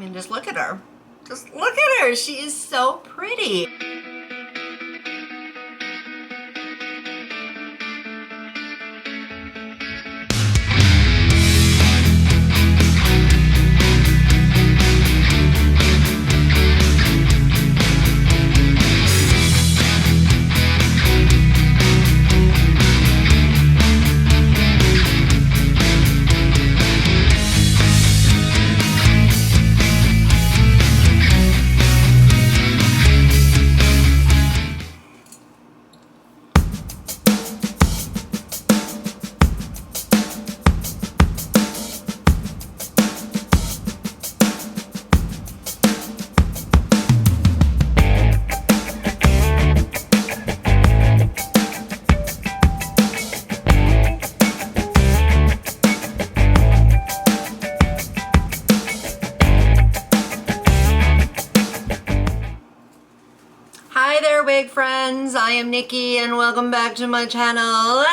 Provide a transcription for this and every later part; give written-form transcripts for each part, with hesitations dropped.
mean, just look at her. Just look at her. She is so pretty. Wig friends, I am Nikki and welcome back to my channel.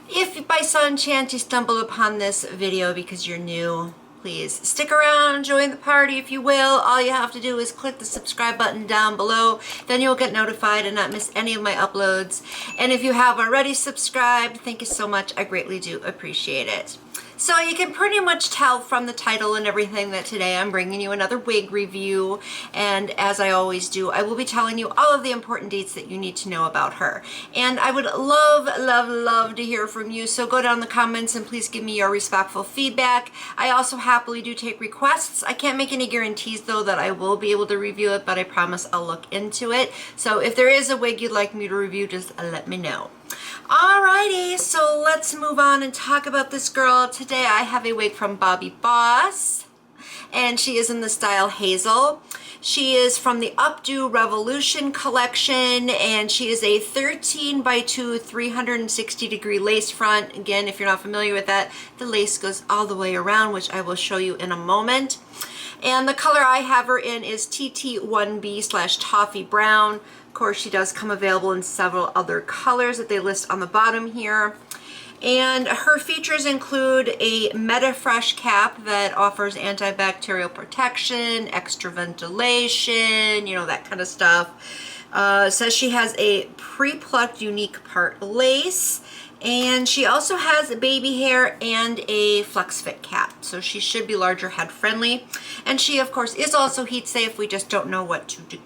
If by some chance you stumbled upon this video because you're new, please stick around, join the party if you will. All you have to do is click the subscribe button down below, then you'll get notified and not miss any of my uploads. And if you have already subscribed, thank you so much. I greatly do appreciate it. So you can pretty much tell from the title and everything that today I'm bringing you another wig review, and as I always do, I will be telling you all of the important dates that you need to know about her. And I would love to hear from you, so go down in the comments and please give me your respectful feedback. I also happily do take requests. I can't make any guarantees though that I will be able to review it, but I promise I'll look into it. So if there is a wig you'd like me to review, just let me know. Alrighty, so let's move on and talk about this girl. Today I have a wig from Bobbi Boss, and she is in the style Hazel. She is from the Updo Revolution collection, and she is a 13 by 2 360 degree lace front. Again, if you're not familiar with that, the lace goes all the way around, which I will show you in a moment. And the color I have her in is TT1B / Toffee Brown. Of course, she does come available in several other colors that they list on the bottom here. And her features include a MetaFresh cap that offers antibacterial protection, extra ventilation, you know, that kind of stuff. It says she has a pre-plucked unique part lace. And she also has baby hair and a flex fit cap, so she should be larger head friendly. And she, of course, is also heat safe. We just don't know to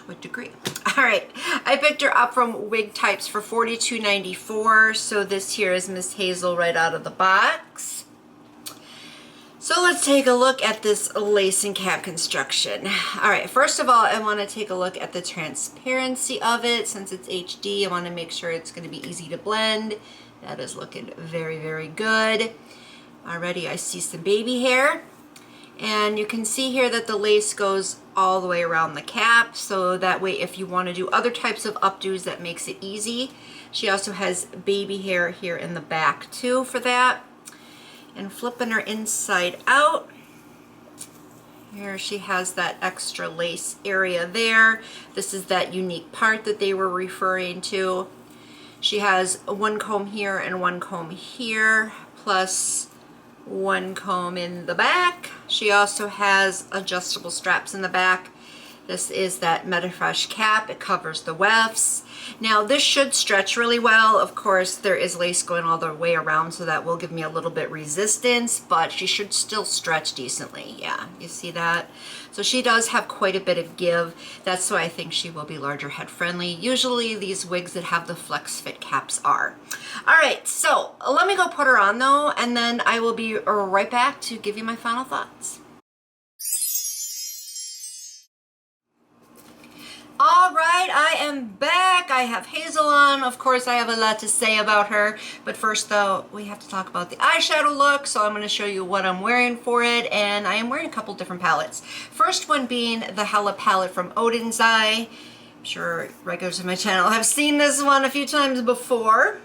what degree. All right, I picked her up from Wigtypes for $42.94. So this here is Miss Hazel right out of the box. So let's take a look at this lace and cap construction. All right, first of all, I want to take a look at the transparency of it. Since it's HD, I want to make sure it's going to be easy to blend. That is looking very good. Already I see some baby hair. And you can see here that the lace goes all the way around the cap, so that way if you want to do other types of updos, that makes it easy. She also has baby hair here in the back too for that. And flipping her inside out, here she has that extra lace area there. This is that unique part that they were referring to. She has one comb here and one comb here, plus one comb in the back. She also has adjustable straps in the back. This is that MetaFresh cap. It covers the wefts. Now this should stretch really well. Of course, there is lace going all the way around, so that will give me a little bit resistance, but she should still stretch decently. Yeah, you see that? So she does have quite a bit of give. That's why I think she will be larger head friendly. Usually these wigs that have the flex fit caps are. All right, so let me go put her on though, and then I will be right back to give you my final thoughts. All right, I am back. I have Hazel on. Of course, I have a lot to say about her. But first, though, we have to talk about the eyeshadow look. So I'm going to show you what I'm wearing for it. And I am wearing a couple different palettes. First one being the Hella palette from Odin's Eye. I'm sure regulars of my channel have seen this one a few times before.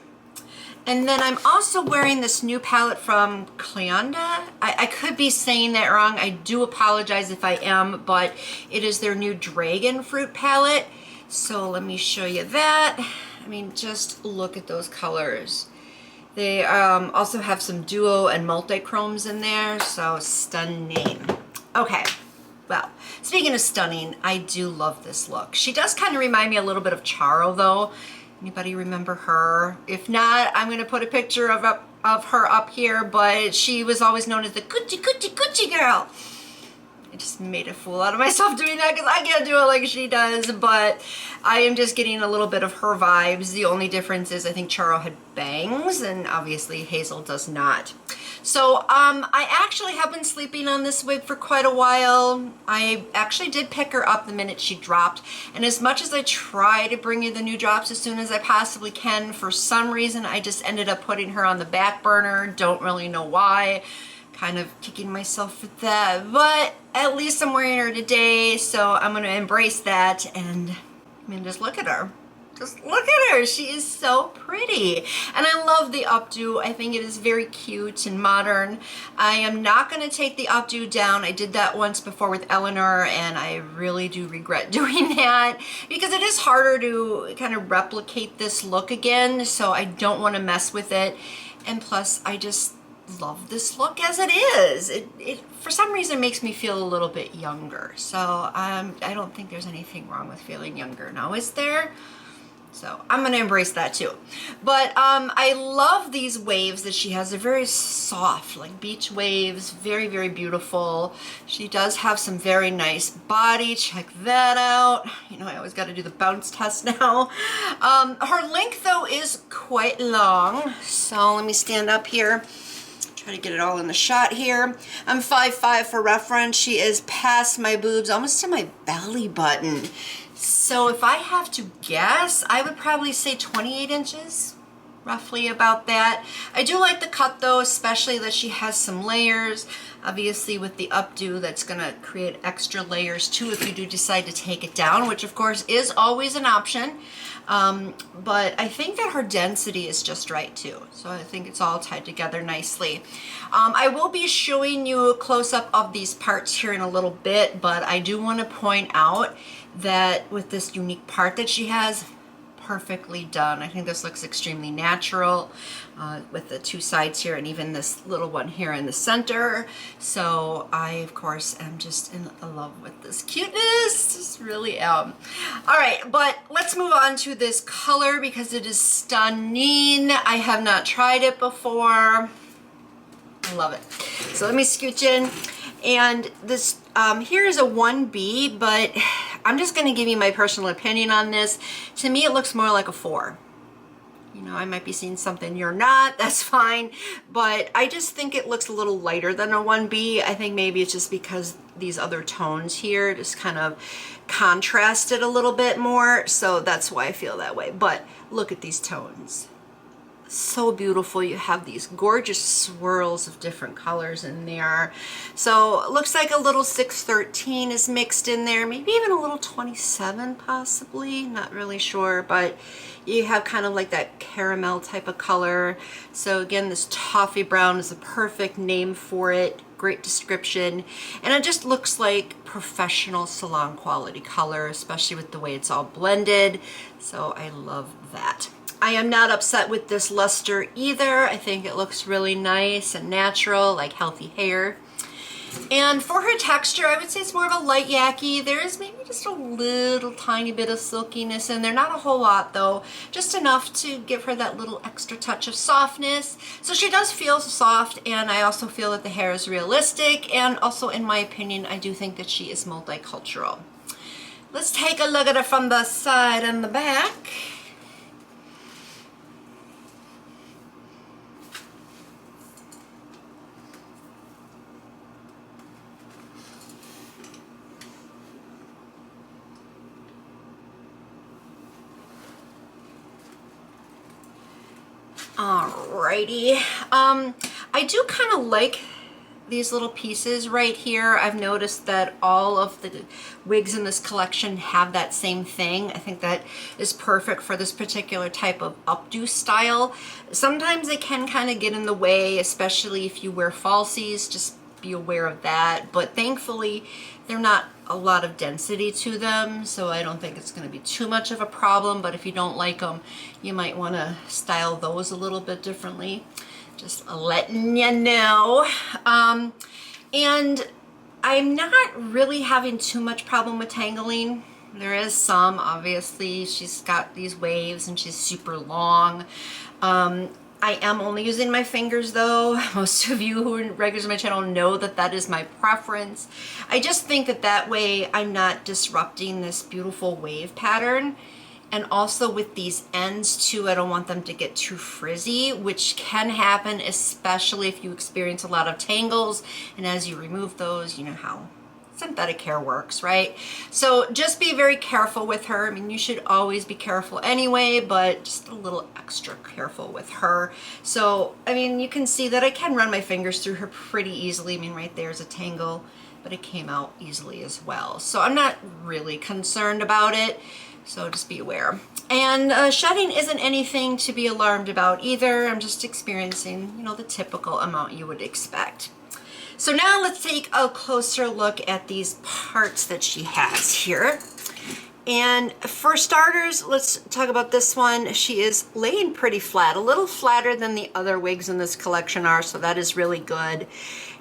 And then I'm also wearing this new palette from Cleonda. I could be saying that wrong. I do apologize if I am, but it is their new dragon fruit palette. So let me show you that. I mean, just look at those colors. They also have some duo and multi-chromes in there, so stunning. Okay, Well, speaking of stunning, I do love this look. She does kind of remind me a little bit of Charo though. Anybody remember her? If not, I'm gonna put a picture of her up here, but she was always known as the coochie girl. I just made a fool out of myself doing that because I can't do it like she does, but I am just getting a little bit of her vibes. The only difference is I think Charo had bangs and obviously Hazel does not. So I actually have been sleeping on this wig for quite a while. I actually did pick her up the minute she dropped, and as much as I try to bring you the new drops as soon as I possibly can, for some reason I just ended up putting her on the back burner. Don't really know why. Kind of kicking myself for that, but at least I'm wearing her today, so I'm gonna embrace that. And I mean, just look at her. Just look at her. She is so pretty. And I love the updo. I think it is very cute and modern. I am not going to take the updo down. I did that once before with Eleanor, and I really do regret doing that because it is harder to kind of replicate this look again, so I don't want to mess with it. And plus, I just love this look as it is. It for some reason makes me feel a little bit younger. So I don't think there's anything wrong with feeling younger now, is there? So I'm gonna embrace that too. But I love these waves that she has. They're very soft, like beach waves, very, very beautiful. She does have some very nice body. Check that out. You know, I always gotta do the bounce test now. Her length though is quite long. So let me stand up here. Try to get it all in the shot here. I'm 5'5" for reference. She is past my boobs, almost to my belly button. So if I have to guess, I would probably say 28 inches, roughly about that. I do like the cut though, especially that she has some layers. Obviously with the updo, that's gonna create extra layers too if you do decide to take it down, which of course is always an option. But I think that her density is just right too. So I think it's all tied together nicely. I will be showing you a close-up of these parts here in a little bit, but I do want to point out that with this unique part that she has, perfectly done. I think this looks extremely natural with the two sides here and even this little one here in the center. So I, of course, am just in love with this cuteness. Just really am. All right, but let's move on to this color because it is stunning. I have not tried it before. I love it. So let me scooch in. And this here is a 1B, but I'm just going to give you my personal opinion on this. To me, it looks more like a 4. You know, I might be seeing something you're not, that's fine. But I just think it looks a little lighter than a 1B. I think maybe it's just because these other tones here just kind of contrast it a little bit more. So that's why I feel that way. But look at these tones. So beautiful. You have these gorgeous swirls of different colors in there. So it looks like a little 613 is mixed in there, maybe even a little 27 possibly, not really sure, but you have kind of like that caramel type of color. So again, this toffee brown is a perfect name for it. Great description, and it just looks like professional salon quality color, especially with the way it's all blended. So I love that. I am not upset with this luster either. I think it looks really nice and natural, like healthy hair. And for her texture, I would say it's more of a light yaki. There is maybe just a little tiny bit of silkiness in there. Not a whole lot though, just enough to give her that little extra touch of softness. So she does feel soft, and I also feel that the hair is realistic, and also in my opinion, I do think that she is multicultural. Let's take a look at her from the side and the back. Alrighty, I do kind of like these little pieces right here. I've noticed that all of the wigs in this collection have that same thing. I think that is perfect for this particular type of updo style. Sometimes they can kind of get in the way, especially if you wear falsies. Just be aware of that. But thankfully, they're not a lot of density to them, so I don't think it's going to be too much of a problem. But if you don't like them, you might want to style those a little bit differently. Just letting you know. And I'm not really having too much problem with tangling. There is some, obviously. She's got these waves and she's super long. I am only using my fingers though. Most of you who are regulars on my channel know that that is my preference. I just think that that way I'm not disrupting this beautiful wave pattern. And also with these ends too, I don't want them to get too frizzy, which can happen, especially if you experience a lot of tangles. And as you remove those, you know how synthetic hair works, right? So just be very careful with her. I mean, you should always be careful anyway, but just a little extra careful with her. So, I mean, you can see that I can run my fingers through her pretty easily. I mean, right there's a tangle, but it came out easily as well. So I'm not really concerned about it. So just be aware. And shedding isn't anything to be alarmed about either. I'm just experiencing, you know, the typical amount you would expect. So now let's take a closer look at these parts that she has here. And for starters, let's talk about this one. She is laying pretty flat, a little flatter than the other wigs in this collection are, so that is really good.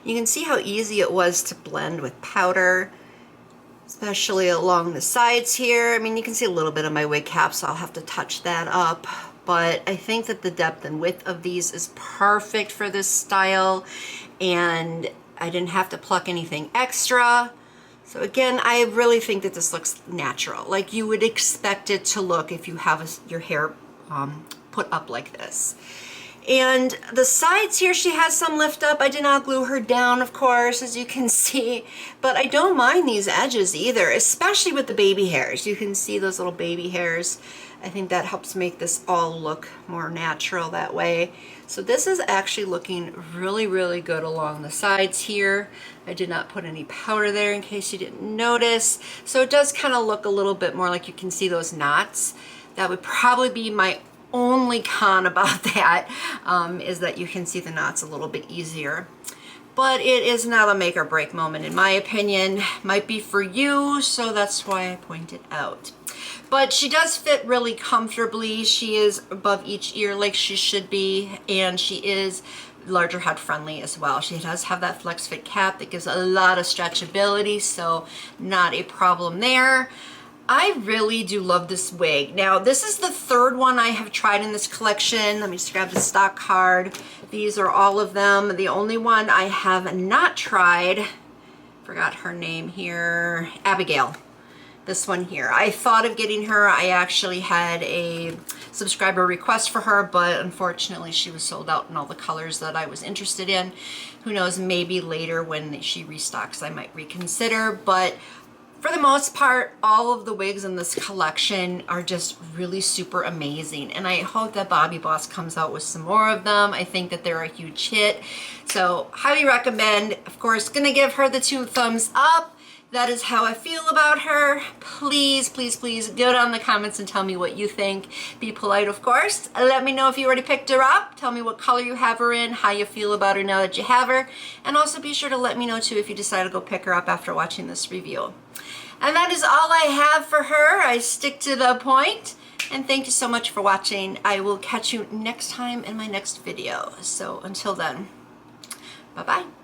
You can see how easy it was to blend with powder, especially along the sides here. I mean, you can see a little bit of my wig cap, so I'll have to touch that up. But I think that the depth and width of these is perfect for this style, and I didn't have to pluck anything extra. So again, I really think that this looks natural, like you would expect it to look if you have your hair put up like this. And the sides here, she has some lift up. I did not glue her down, of course, as you can see, but I don't mind these edges either, especially with the baby hairs. You can see those little baby hairs. I think that helps make this all look more natural that way. So this is actually looking really, really good along the sides here. I did not put any powder there in case you didn't notice. So it does kind of look a little bit more like you can see those knots. That would probably be my only con about that, is that you can see the knots a little bit easier. But it is not a make or break moment in my opinion. Might be for you, so that's why I point it out. But she does fit really comfortably. She is above each ear like she should be, and she is larger head friendly as well. She does have that flex fit cap that gives a lot of stretchability, so not a problem there. I really do love this wig. Now, this is the third one I have tried in this collection. Let me just grab the stock card. These are all of them. The only one I have not tried, forgot her name here, Abigail. This one here. I thought of getting her. I actually had a subscriber request for her, but unfortunately she was sold out in all the colors that I was interested in. Who knows, maybe later when she restocks I might reconsider, but for the most part, all of the wigs in this collection are just really super amazing. And I hope that Bobbi Boss comes out with some more of them. I think that they're a huge hit. So highly recommend. Of course, gonna give her the 2 thumbs up. That is how I feel about her. Please, please, please go down in the comments and tell me what you think. Be polite, of course. Let me know if you already picked her up. Tell me what color you have her in, how you feel about her now that you have her. And also be sure to let me know too if you decide to go pick her up after watching this review. And that is all I have for her. I stick to the point. And thank you so much for watching. I will catch you next time in my next video. So until then, bye-bye.